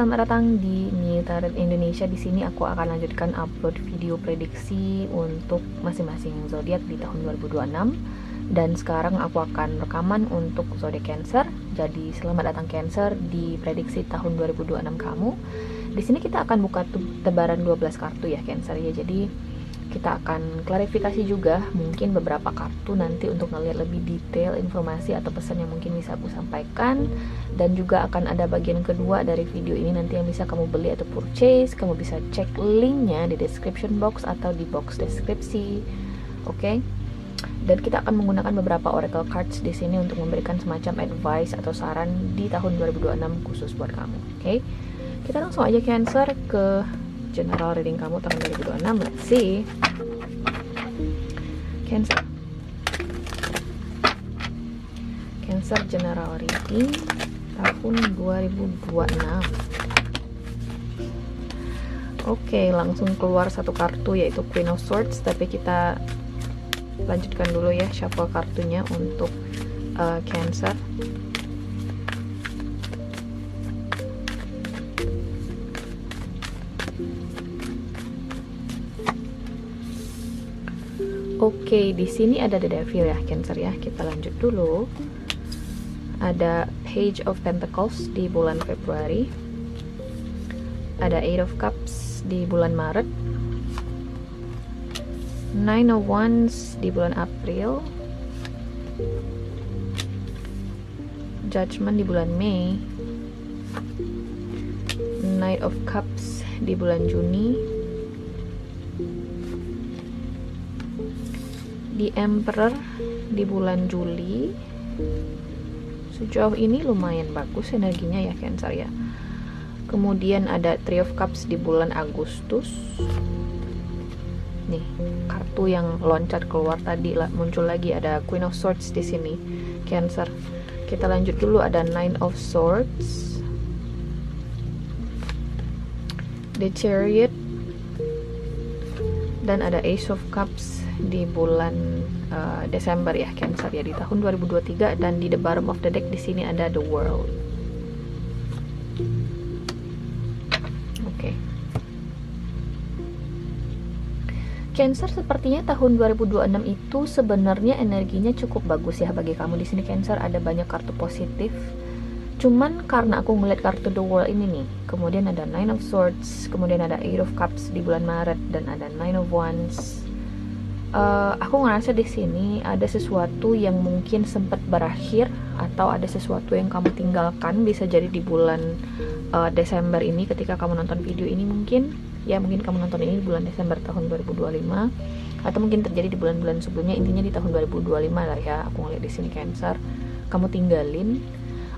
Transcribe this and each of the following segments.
selamat datang di New Tarot Indonesia. Di sini aku akan lanjutkan upload video prediksi untuk masing-masing zodiak di tahun 2026. Dan sekarang aku akan rekaman untuk zodiak Cancer. Jadi selamat datang Cancer di prediksi tahun 2026 kamu. Di sini kita akan buka tebaran 12 kartu ya Cancer ya. Jadi kita akan klarifikasi juga mungkin beberapa kartu nanti untuk ngelihat lebih detail informasi atau pesan yang mungkin bisa aku sampaikan. Dan juga akan ada bagian kedua dari video ini nanti yang bisa kamu beli atau purchase. Kamu bisa cek linknya di description box atau di box deskripsi. Oke? Dan kita akan menggunakan beberapa oracle cards di sini untuk memberikan semacam advice atau saran di tahun 2026 khusus buat kamu. Oke? Kita langsung aja Cancer ke general reading kamu tahun 2026. Let's see. Cancer general reading tahun 2026. Oke, langsung keluar satu kartu yaitu Queen of Swords, tapi kita lanjutkan dulu ya shuffle kartunya untuk Cancer. Oke, di sini ada The Devil ya Cancer ya. Kita lanjut dulu. Ada Page of Pentacles di bulan Februari. Ada Eight of Cups di bulan Maret. Nine of Wands di bulan April. Judgment di bulan Mei. Knight of Cups di bulan Juni. The Emperor di bulan Juli. Sejauh ini lumayan bagus energinya ya Cancer ya. Kemudian ada Three of Cups di bulan Agustus. Nih, kartu yang loncat keluar tadi lah, muncul lagi ada Queen of Swords di sini Cancer. Kita lanjut dulu, ada Nine of Swords. The Chariot. Dan ada Ace of Cups di bulan Desember ya Cancer ya, di tahun 2023. Dan di the bottom of the deck di sini ada The World. Oke. Cancer, sepertinya tahun 2026 itu sebenarnya energinya cukup bagus ya bagi kamu. Di sini Cancer ada banyak kartu positif. Cuman karena aku ngeliat kartu The World ini nih, kemudian ada Nine of Swords, kemudian ada Eight of Cups di bulan Maret, dan ada Nine of Wands. Aku ngerasa di sini ada sesuatu yang mungkin sempat berakhir atau ada sesuatu yang kamu tinggalkan, bisa jadi di bulan Desember ini ketika kamu nonton video ini mungkin kamu nonton ini di bulan Desember tahun 2025 atau mungkin terjadi di bulan-bulan sebelumnya. Intinya di tahun 2025 lah ya, aku ngeliat di sini Cancer. Kamu tinggalin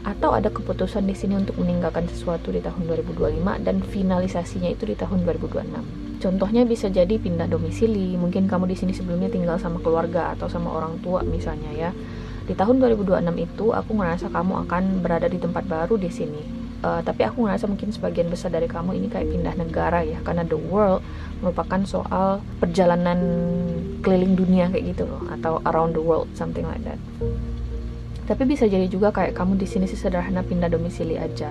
atau ada keputusan di sini untuk meninggalkan sesuatu di tahun 2025 dan finalisasinya itu di tahun 2026. Contohnya bisa jadi pindah domisili, mungkin kamu di sini sebelumnya tinggal sama keluarga atau sama orang tua misalnya ya. Di tahun 2026 itu aku ngerasa kamu akan berada di tempat baru di sini. Tapi aku ngerasa mungkin sebagian besar dari kamu ini kayak pindah negara ya, karena The World merupakan soal perjalanan keliling dunia kayak gitu loh, atau around the world, something like that. Tapi bisa jadi juga kayak kamu di sini sesederhana pindah domisili aja.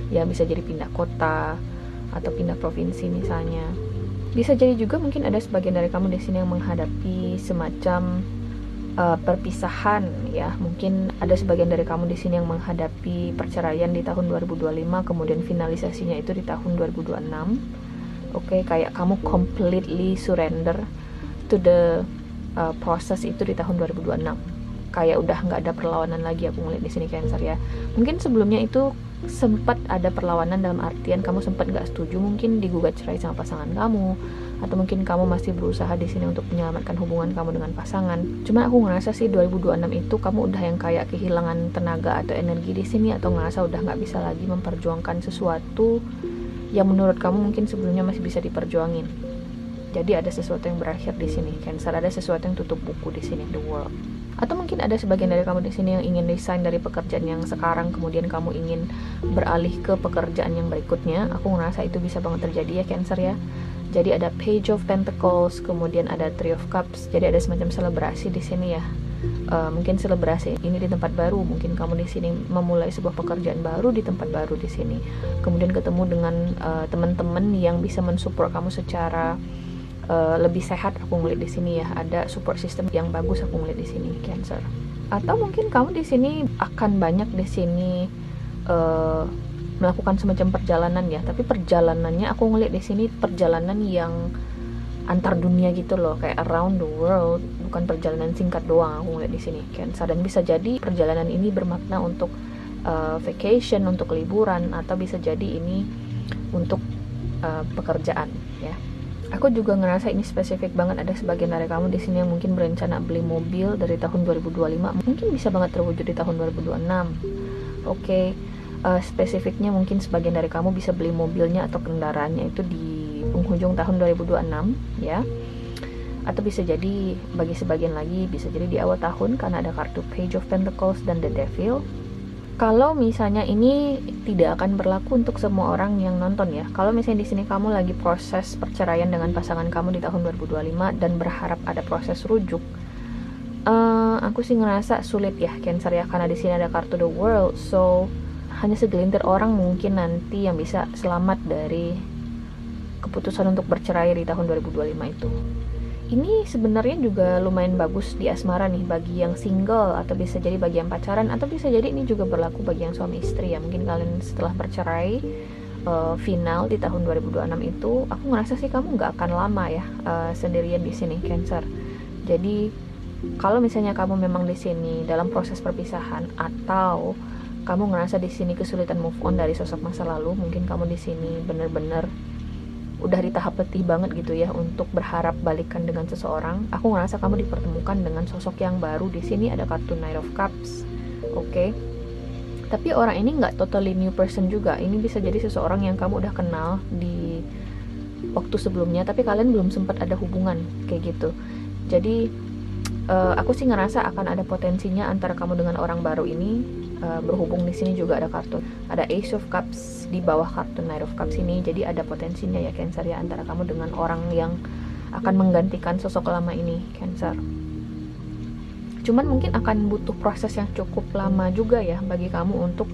Ya bisa jadi pindah kota atau pindah provinsi misalnya. Bisa jadi juga mungkin ada sebagian dari kamu di sini yang menghadapi semacam perpisahan ya. Mungkin ada sebagian dari kamu di sini yang menghadapi perceraian di tahun 2025, kemudian finalisasinya itu di tahun 2026. Oke, kayak kamu completely surrender to the proses itu di tahun 2026. Kayak udah nggak ada perlawanan lagi, aku ngeliat di sini Cancer ya. Mungkin sebelumnya itu sempat ada perlawanan, dalam artian kamu sempat nggak setuju, mungkin digugat cerai sama pasangan kamu, atau mungkin kamu masih berusaha di sini untuk menyelamatkan hubungan kamu dengan pasangan. Cuma aku ngerasa sih 2026 itu kamu udah yang kayak kehilangan tenaga atau energi di sini, atau ngerasa udah nggak bisa lagi memperjuangkan sesuatu yang menurut kamu mungkin sebelumnya masih bisa diperjuangin. Jadi ada sesuatu yang berakhir di sini Cancer, ada sesuatu yang tutup buku di sini The World. Atau mungkin ada sebagian dari kamu di sini yang ingin resign dari pekerjaan yang sekarang, kemudian kamu ingin beralih ke pekerjaan yang berikutnya. Aku ngerasa itu bisa banget terjadi ya Cancer ya. Jadi ada Page of Pentacles, kemudian ada Three of Cups. Jadi ada semacam selebrasi di sini ya. mungkin selebrasi ini di tempat baru, mungkin kamu di sini memulai sebuah pekerjaan baru di tempat baru di sini, kemudian ketemu dengan teman-teman yang bisa mensupport kamu secara lebih sehat. Aku ngeliat di sini ya, ada support system yang bagus aku ngeliat di sini, Cancer. Atau mungkin kamu di sini akan banyak di sini melakukan semacam perjalanan ya, tapi perjalanannya aku ngeliat di sini perjalanan yang antar dunia gitu loh, kayak around the world, bukan perjalanan singkat doang aku ngeliat di sini, Cancer. Dan bisa jadi perjalanan ini bermakna untuk vacation, untuk liburan, atau bisa jadi ini untuk pekerjaan ya. Aku juga ngerasa ini spesifik banget, ada sebagian dari kamu di sini yang mungkin berencana beli mobil dari tahun 2025, mungkin bisa banget terwujud di tahun 2026. Oke. Spesifiknya mungkin sebagian dari kamu bisa beli mobilnya atau kendaraannya itu di penghujung tahun 2026 ya, atau bisa jadi bagi sebagian lagi bisa jadi di awal tahun karena ada kartu Page of Pentacles dan The Devil. Kalau misalnya ini tidak akan berlaku untuk semua orang yang nonton ya. Kalau misalnya di sini kamu lagi proses perceraian dengan pasangan kamu di tahun 2025 dan berharap ada proses rujuk, aku sih ngerasa sulit ya, Cancer ya, karena di sini ada kartu The World. So hanya segelintir orang mungkin nanti yang bisa selamat dari keputusan untuk bercerai di tahun 2025 itu. Ini sebenarnya juga lumayan bagus di asmara nih bagi yang single, atau bisa jadi bagi yang pacaran, atau bisa jadi ini juga berlaku bagi yang suami istri ya. Mungkin kalian setelah bercerai final di tahun 2026 itu, aku ngerasa sih kamu nggak akan lama ya sendirian di sini, Cancer. Jadi kalau misalnya kamu memang di sini dalam proses perpisahan, atau kamu ngerasa di sini kesulitan move on dari sosok masa lalu, mungkin kamu di sini bener-bener udah di tahap letih banget gitu ya untuk berharap balikan dengan seseorang. Aku ngerasa kamu dipertemukan dengan sosok yang baru. Di sini ada kartu Knight of Cups, oke. Tapi orang ini nggak totally new person juga. Ini bisa jadi seseorang yang kamu udah kenal di waktu sebelumnya, tapi kalian belum sempat ada hubungan kayak gitu. Jadi aku sih ngerasa akan ada potensinya antara kamu dengan orang baru ini berhubung. Di sini juga ada kartu, ada Ace of Cups di bawah kartu Knight of Cups ini. Jadi ada potensinya ya, Cancer ya, antara kamu dengan orang yang akan menggantikan sosok lama ini, Cancer. Cuman mungkin akan butuh proses yang cukup lama juga ya bagi kamu untuk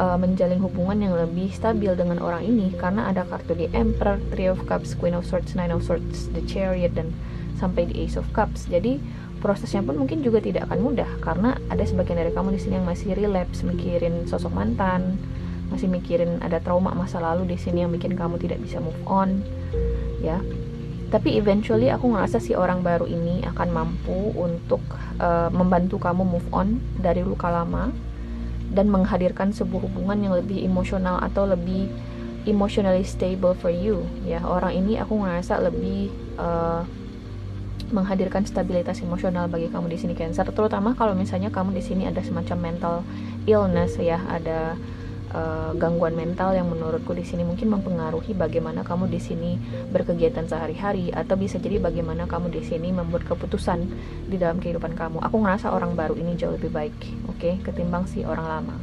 menjalin hubungan yang lebih stabil dengan orang ini, karena ada kartu di Emperor, Three of Cups, Queen of Swords, Nine of Swords, The Chariot, dan sampai di Ace of Cups. Jadi prosesnya pun mungkin juga tidak akan mudah, karena ada sebagian dari kamu di sini yang masih relapse, mikirin sosok mantan, masih mikirin ada trauma masa lalu di sini yang bikin kamu tidak bisa move on ya. Tapi eventually aku ngerasa si orang baru ini akan mampu untuk membantu kamu move on dari luka lama dan menghadirkan sebuah hubungan yang lebih emosional atau lebih emotionally stable for you ya. Orang ini aku ngerasa lebih menghadirkan stabilitas emosional bagi kamu di sini, Cancer. Terutama kalau misalnya kamu di sini ada semacam mental illness ya, ada gangguan mental yang menurutku di sini mungkin mempengaruhi bagaimana kamu di sini berkegiatan sehari-hari, atau bisa jadi bagaimana kamu di sini membuat keputusan di dalam kehidupan kamu. Aku ngerasa orang baru ini jauh lebih baik, oke, ketimbang si orang lama.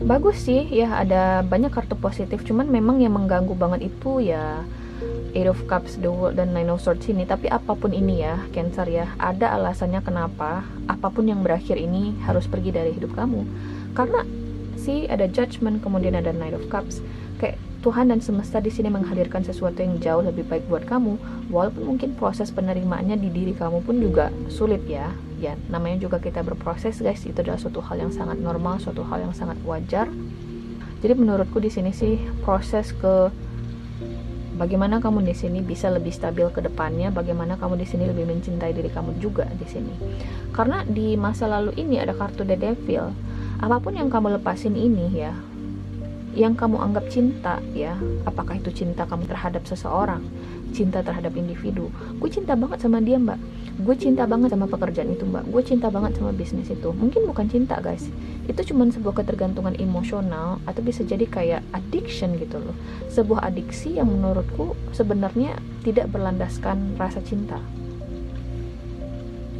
Bagus sih ya, ada banyak kartu positif. Cuman memang yang mengganggu banget itu ya Eight of Cups, The World, dan Nine of Swords ini. Tapi apapun ini ya, Cancer ya, ada alasannya kenapa apapun yang berakhir ini harus pergi dari hidup kamu. Karena ada Judgment, kemudian ada Knight of Cups. Kayak Tuhan dan semesta di sini menghadirkan sesuatu yang jauh lebih baik buat kamu, walaupun mungkin proses penerimaannya di diri kamu pun juga sulit ya. Ya, namanya juga kita berproses, guys. Itu adalah suatu hal yang sangat normal, suatu hal yang sangat wajar. Jadi menurutku di sini sih proses ke bagaimana kamu di sini bisa lebih stabil ke depannya, bagaimana kamu di sini lebih mencintai diri kamu juga di sini. Karena di masa lalu ini ada kartu The Devil. Apapun yang kamu lepasin ini ya, yang kamu anggap cinta ya, apakah itu cinta kamu terhadap seseorang, cinta terhadap individu. Gue cinta banget sama dia, mbak, gue cinta banget sama pekerjaan itu, mbak, gue cinta banget sama bisnis itu. Mungkin bukan cinta, guys, itu cuma sebuah ketergantungan emosional, atau bisa jadi kayak addiction gitu loh. Sebuah adiksi yang menurutku sebenarnya tidak berlandaskan rasa cinta.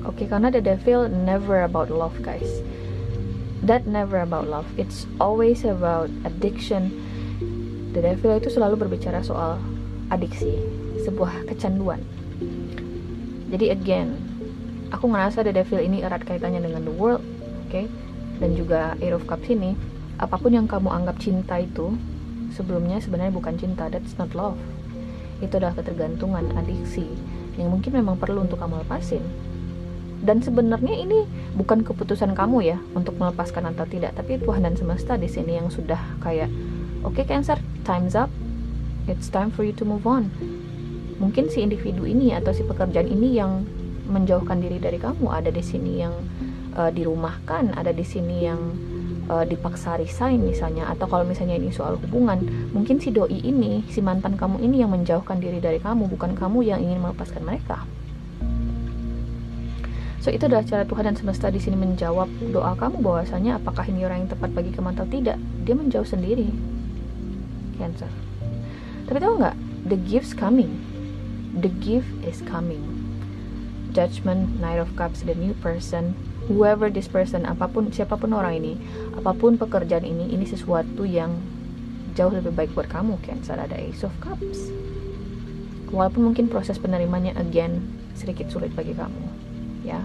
Oke, karena The Devil never about love, guys. That never about love. It's always about addiction. The Devil itu selalu berbicara soal adiksi, sebuah kecanduan. Jadi again, Aku ngerasa The Devil ini erat kaitannya dengan the world, oke? Dan juga Eight of Cups ini, apapun yang kamu anggap cinta itu sebelumnya sebenarnya bukan cinta. That's not love. Itu adalah ketergantungan, adiksi yang mungkin memang perlu untuk kamu lepasin. Dan sebenarnya ini bukan keputusan kamu ya untuk melepaskan atau tidak, tapi Tuhan dan semesta di sini yang sudah kayak, oke, Cancer, time's up, it's time for you to move on. Mungkin si individu ini atau si pekerjaan ini yang menjauhkan diri dari kamu, ada di sini yang dirumahkan, ada di sini yang dipaksa resign misalnya, atau kalau misalnya ini soal hubungan, mungkin si doi ini, si mantan kamu ini yang menjauhkan diri dari kamu, bukan kamu yang ingin melepaskan mereka. So itu adalah cara Tuhan dan semesta di sini menjawab doa kamu bahwasanya apakah ini orang yang tepat bagi kamu atau tidak. Dia menjauh sendiri, Cancer. Tapi tahu nggak? The gift's coming. The gift is coming. Judgment, Knight of Cups, the new person, whoever this person, apapun, siapapun orang ini, apapun pekerjaan ini sesuatu yang jauh lebih baik buat kamu, Cancer. Ada Ace of Cups. Walaupun mungkin proses penerimanya again sedikit sulit bagi kamu, ya.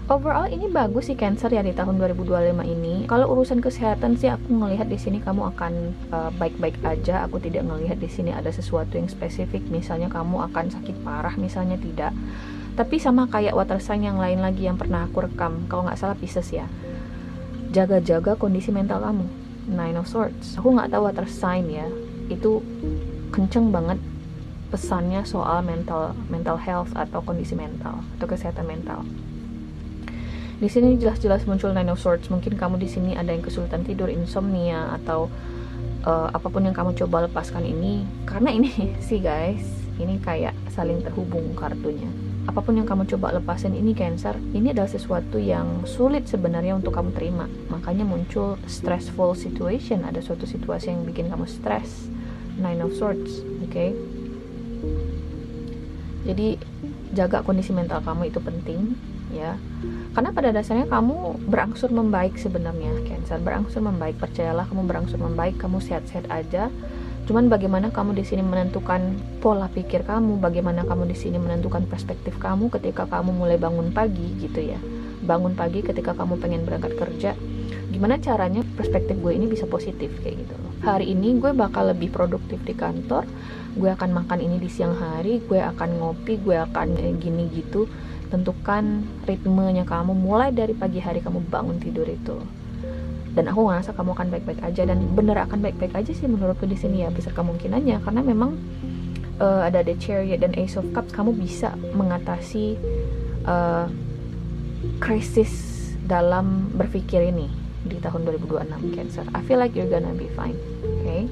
Overall ini bagus sih Cancer ya di tahun 2025 ini. Kalau urusan kesehatan sih aku ngelihat di sini kamu akan baik-baik aja. Aku tidak ngelihat di sini ada sesuatu yang spesifik. Misalnya kamu akan sakit parah, misalnya tidak. Tapi sama kayak water sign yang lain lagi yang pernah aku rekam, kalau nggak salah Pisces ya. Jaga-jaga kondisi mental kamu. Nine of Swords. Aku nggak tahu water sign ya. Itu kenceng banget pesannya soal mental health atau kondisi mental atau kesehatan mental. Di sini jelas-jelas muncul Nine of Swords. Mungkin kamu di sini ada yang kesulitan tidur, insomnia, atau apapun yang kamu coba lepaskan ini. Karena ini sih guys, ini kayak saling terhubung kartunya. Apapun yang kamu coba lepasin ini Cancer, ini adalah sesuatu yang sulit sebenarnya untuk kamu terima. Makanya muncul stressful situation. Ada suatu situasi yang bikin kamu stres. Nine of Swords, oke? Jadi jaga kondisi mental kamu itu penting, ya. Karena pada dasarnya kamu berangsur membaik sebenarnya, Cancer. Berangsur membaik, percayalah kamu berangsur membaik, kamu sehat-sehat aja. Cuman bagaimana kamu di sini menentukan pola pikir kamu, bagaimana kamu di sini menentukan perspektif kamu ketika kamu mulai bangun pagi gitu ya. Bangun pagi ketika kamu pengen berangkat kerja. Gimana caranya perspektif gue ini bisa positif kayak gitu loh. Hari ini gue bakal lebih produktif di kantor. Gue akan makan ini di siang hari, gue akan ngopi, gue akan gini gitu. Tentukan ritmenya kamu mulai dari pagi hari kamu bangun tidur itu. Dan aku ngerasa kamu akan baik-baik aja, dan bener akan baik-baik aja sih menurutku di sini ya, besar kemungkinannya karena memang ada The Chariot dan Ace of Cups. Kamu bisa mengatasi krisis dalam berpikir ini di tahun 2026 Cancer. I feel like you're gonna be fine, okay?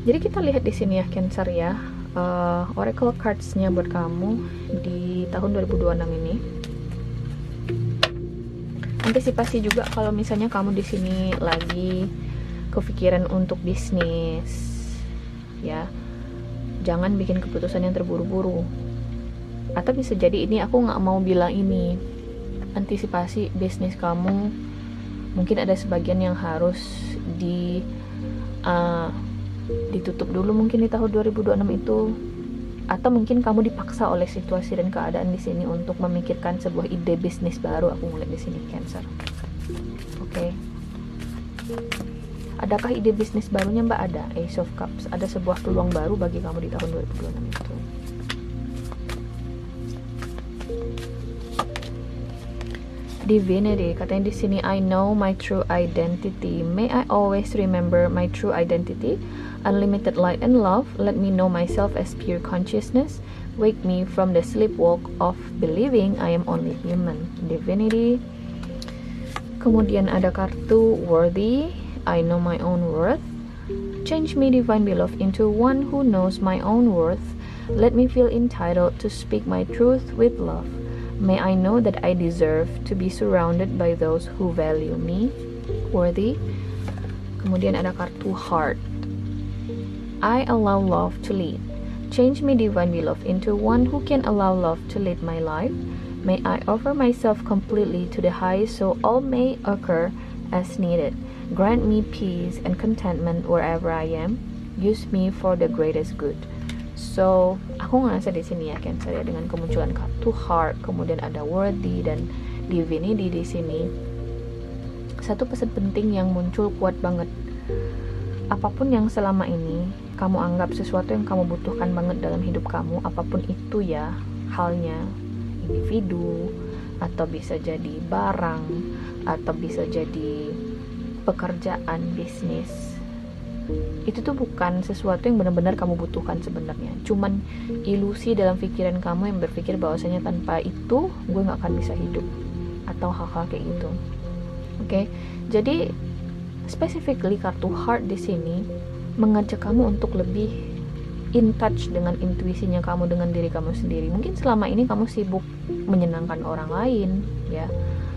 Jadi kita lihat di sini ya Cancer ya. Oracle cards-nya buat kamu di tahun 2026 ini. Antisipasi juga kalau misalnya kamu di sini lagi kepikiran untuk bisnis, ya. Jangan bikin keputusan yang terburu-buru. Atau bisa jadi ini, aku nggak mau bilang ini antisipasi bisnis kamu. Mungkin ada sebagian yang harus ditutup dulu mungkin di tahun 2026 itu, atau mungkin kamu dipaksa oleh situasi dan keadaan di sini untuk memikirkan sebuah ide bisnis baru. Aku ngeliat di sini Cancer. Oke. Adakah ide bisnis barunya Mbak? Ada. Ace of Cups. Ada sebuah peluang baru bagi kamu di tahun 2026 itu. Divinity, katanya di sini, I know my true identity. May I always remember my true identity. Unlimited light and love, let me know myself as pure consciousness. Wake me from the sleepwalk of believing I am only human. Divinity. Kemudian ada kartu Worthy, I know my own worth. Change me, divine beloved, into one who knows my own worth. Let me feel entitled to speak my truth with love. May I know that I deserve to be surrounded by those who value me. Worthy. Kemudian ada kartu Heart. I allow love to lead. Change me, divine beloved, into one who can allow love to lead my life. May I offer myself completely to the highest so all may occur as needed. Grant me peace and contentment wherever I am. Use me for the greatest good. So aku ngerasa di sini ya Cancer ya, dengan kemunculan kartu Heart, kemudian ada Worthy dan Divinity di sini, satu pesan penting yang muncul kuat banget. Apapun yang selama ini kamu anggap sesuatu yang kamu butuhkan banget dalam hidup kamu, apapun itu ya, halnya individu, atau bisa jadi barang, atau bisa jadi pekerjaan, bisnis, itu tuh bukan sesuatu yang benar-benar kamu butuhkan sebenarnya. Cuman ilusi dalam pikiran kamu yang berpikir bahwasanya tanpa itu gue gak akan bisa hidup, atau hal-hal kayak gitu. Oke, jadi specifically kartu Heart di sini mengajak kamu untuk lebih in touch dengan intuisinya kamu, dengan diri kamu sendiri. Mungkin selama ini kamu sibuk menyenangkan orang lain, ya,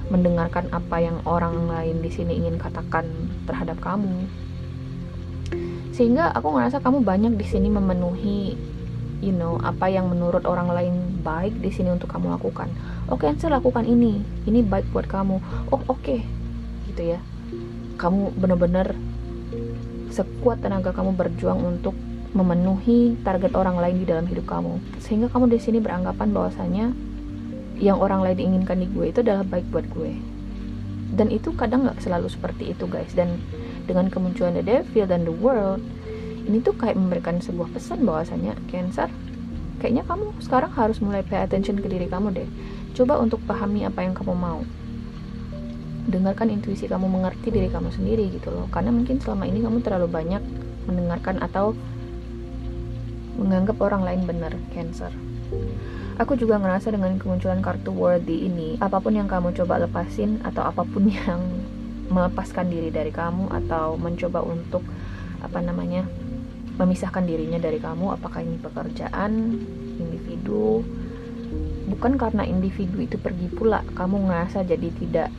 mendengarkan apa yang orang lain di sini ingin katakan terhadap kamu. Sehingga aku ngerasa kamu banyak di sini memenuhi, apa yang menurut orang lain baik di sini untuk kamu lakukan. Oke, saya lakukan ini baik buat kamu. Oh, oke. Gitu ya. Kamu benar-benar sekuat tenaga kamu berjuang untuk memenuhi target orang lain di dalam hidup kamu, sehingga kamu di sini beranggapan bahwasanya yang orang lain inginkan di gue itu adalah baik buat gue. Dan itu kadang nggak selalu seperti itu guys. Dan dengan kemunculan The Devil dan The World, ini tuh kayak memberikan sebuah pesan bahwasanya Cancer, kayaknya kamu sekarang harus mulai pay attention ke diri kamu deh. Coba untuk pahami apa yang kamu mau, dengarkan intuisi kamu, mengerti diri kamu sendiri gitu loh. Karena mungkin selama ini kamu terlalu banyak mendengarkan atau menganggap orang lain benar, Cancer. Aku juga ngerasa dengan kemunculan kartu Worthy ini, apapun yang kamu coba lepasin, atau apapun yang melepaskan diri dari kamu, atau mencoba untuk memisahkan dirinya dari kamu, apakah ini pekerjaan, individu, bukan karena individu itu pergi pula kamu ngerasa jadi tidak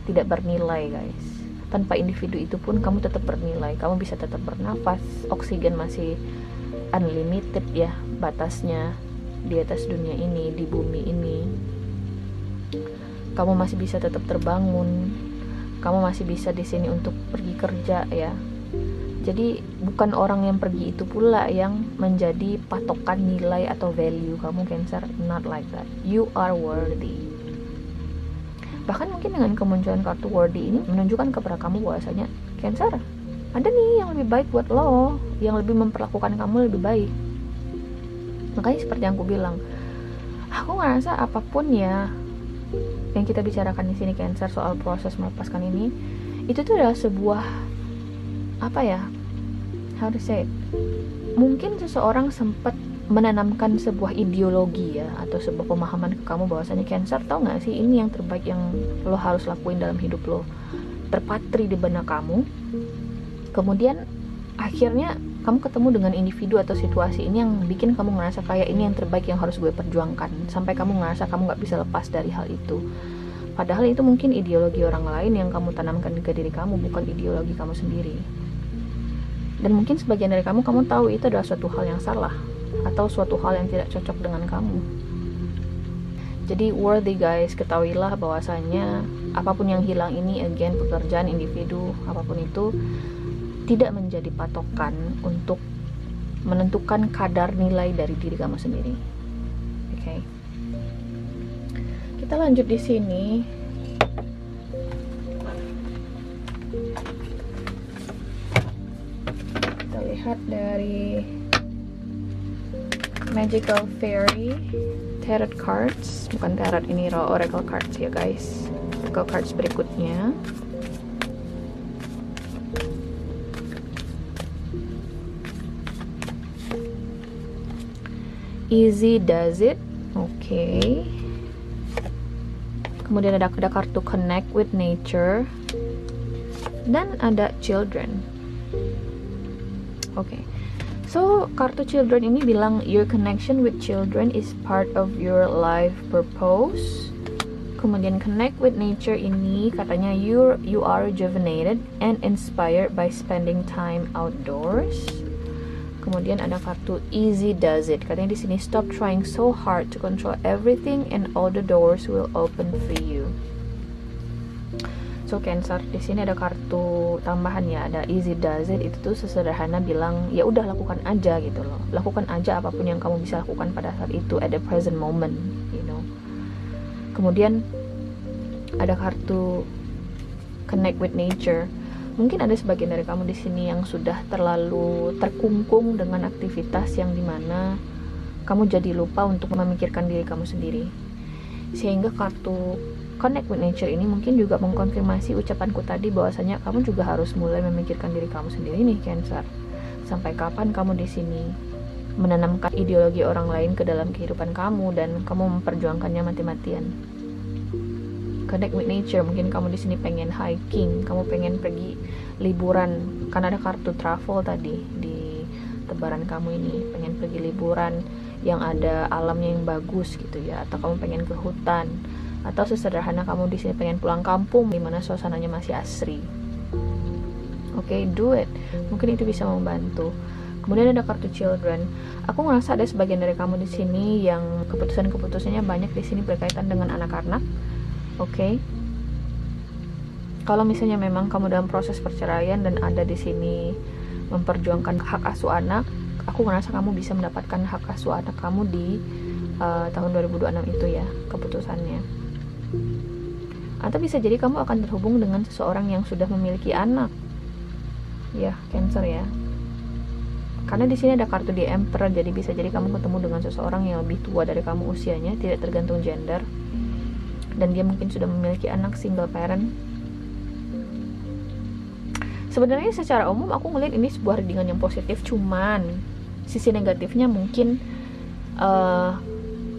tidak bernilai guys. Tanpa individu itu pun kamu tetap bernilai, kamu bisa tetap bernafas, oksigen masih unlimited ya batasnya di atas dunia ini, di bumi ini. Kamu masih bisa tetap terbangun, kamu masih bisa di sini untuk pergi kerja ya. Jadi bukan orang yang pergi itu pula yang menjadi patokan nilai atau value kamu, Cancer. Not like that. You are worthy. Bahkan mungkin dengan kemunculan kartu Worthy ini menunjukkan kepada kamu bahwasanya Cancer, ada nih yang lebih baik buat lo, yang lebih memperlakukan kamu lebih baik. Makanya seperti yang aku bilang, aku ngerasa apapun ya yang kita bicarakan di sini Cancer soal proses melepaskan ini, itu tuh adalah sebuah how to say it? Mungkin seseorang sempat menanamkan sebuah ideologi ya, atau sebuah pemahaman ke kamu bahwasanya Cancer, tau gak sih, ini yang terbaik yang lo harus lakuin dalam hidup lo, terpatri di benak kamu. Kemudian akhirnya kamu ketemu dengan individu atau situasi ini yang bikin kamu ngerasa kayak ini yang terbaik yang harus gue perjuangkan, sampai kamu ngerasa kamu gak bisa lepas dari hal itu. Padahal itu mungkin ideologi orang lain yang kamu tanamkan ke diri kamu, bukan ideologi kamu sendiri. Dan mungkin sebagian dari kamu tahu itu adalah suatu hal yang salah, atau suatu hal yang tidak cocok dengan kamu. Jadi worthy guys, ketahuilah bahwasanya apapun yang hilang ini, again, pekerjaan, individu, apapun itu, tidak menjadi patokan untuk menentukan kadar nilai dari diri kamu sendiri. Oke. Kita lanjut di sini. Kita lihat dari Magical Fairy Tarot Cards, bukan tarot, ini raw Oracle Cards ya guys. Oracle Cards berikutnya. Easy does it. Oke. Kemudian ada kartu Connect with Nature. Dan ada Children. Oke. So, kartu Children ini bilang your connection with children is part of your life purpose. Kemudian Connect with Nature ini katanya you are rejuvenated and inspired by spending time outdoors. Kemudian ada kartu Easy Does It. Katanya di sini stop trying so hard to control everything and all the doors will open for you. So Cancer, di sini ada kartu tambahan ya, ada easy does it. Itu tuh sesederhana bilang ya udah lakukan aja gitu loh. Lakukan aja apapun yang kamu bisa lakukan pada saat itu, at the present moment, you know. Kemudian ada kartu connect with nature. Mungkin ada sebagian dari kamu di sini yang sudah terlalu terkungkung dengan aktivitas yang dimana kamu jadi lupa untuk memikirkan diri kamu sendiri. Sehingga kartu connect with nature ini mungkin juga mengkonfirmasi ucapanku tadi bahwasanya kamu juga harus mulai memikirkan diri kamu sendiri nih Cancer. Sampai kapan kamu di sini menanamkan ideologi orang lain ke dalam kehidupan kamu dan kamu memperjuangkannya mati-matian. Connect with nature, mungkin kamu di sini pengen hiking, kamu pengen pergi liburan, karena ada kartu travel tadi di tebaran kamu ini, pengen pergi liburan yang ada alamnya yang bagus gitu ya, atau kamu pengen ke hutan, atau sesederhana kamu di sini pengen pulang kampung di mana suasananya masih asri. Oke, do it. Mungkin itu bisa membantu. Kemudian ada kartu children. Aku ngerasa ada sebagian dari kamu di sini yang keputusan-keputusannya banyak di sini berkaitan dengan anak-anak. Oke. Kalau misalnya memang kamu dalam proses perceraian dan ada di sini memperjuangkan hak asuh anak, aku ngerasa kamu bisa mendapatkan hak asuh anak kamu di tahun 2026 itu ya, keputusannya. Atau bisa jadi kamu akan terhubung dengan seseorang yang sudah memiliki anak. Ya, Cancer ya. Karena di sini ada kartu The Emperor, jadi bisa jadi kamu ketemu dengan seseorang yang lebih tua dari kamu usianya, tidak tergantung gender. Dan dia mungkin sudah memiliki anak, single parent. Sebenarnya secara umum aku ngeliat ini sebuah readingan yang positif, cuman sisi negatifnya mungkin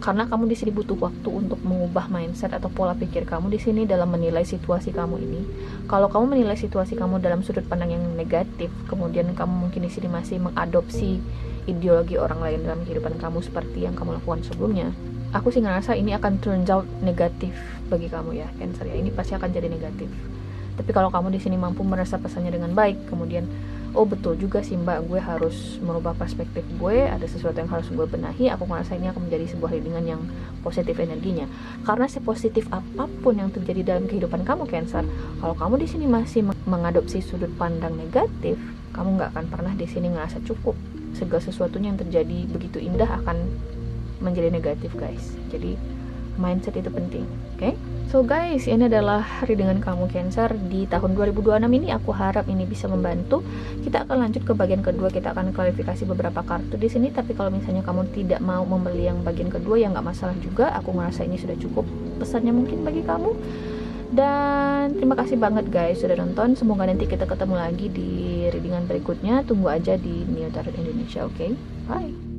karena kamu di sini butuh waktu untuk mengubah mindset atau pola pikir kamu di sini dalam menilai situasi kamu ini. Kalau kamu menilai situasi kamu dalam sudut pandang yang negatif, kemudian kamu mungkin di sini masih mengadopsi ideologi orang lain dalam kehidupan kamu seperti yang kamu lakukan sebelumnya, aku sih ngerasa ini akan turn out negatif bagi kamu ya, Cancer ya. Ini pasti akan jadi negatif. Tapi kalau kamu di sini mampu merasa pesannya dengan baik, kemudian oh betul juga sih mbak, gue harus merubah perspektif gue, ada sesuatu yang harus gue benahi, aku ngerasa ini akan menjadi sebuah readingan yang positif energinya. Karena sepositif apapun yang terjadi dalam kehidupan kamu Cancer, kalau kamu di sini masih mengadopsi sudut pandang negatif, kamu nggak akan pernah di sini ngerasa cukup. Segala sesuatunya yang terjadi begitu indah akan menjadi negatif guys. Jadi mindset itu penting, oke? So guys, ini adalah readingan kamu Cancer di tahun 2026 ini. Aku harap ini bisa membantu. Kita akan lanjut ke bagian kedua, kita akan klarifikasi beberapa kartu di sini. Tapi kalau misalnya kamu tidak mau membeli yang bagian kedua, ya nggak masalah juga. Aku ngerasa ini sudah cukup pesannya mungkin bagi kamu. Dan terima kasih banget guys sudah nonton. Semoga nanti kita ketemu lagi di readingan berikutnya. Tunggu aja di Neo Tarot Indonesia, oke? Bye.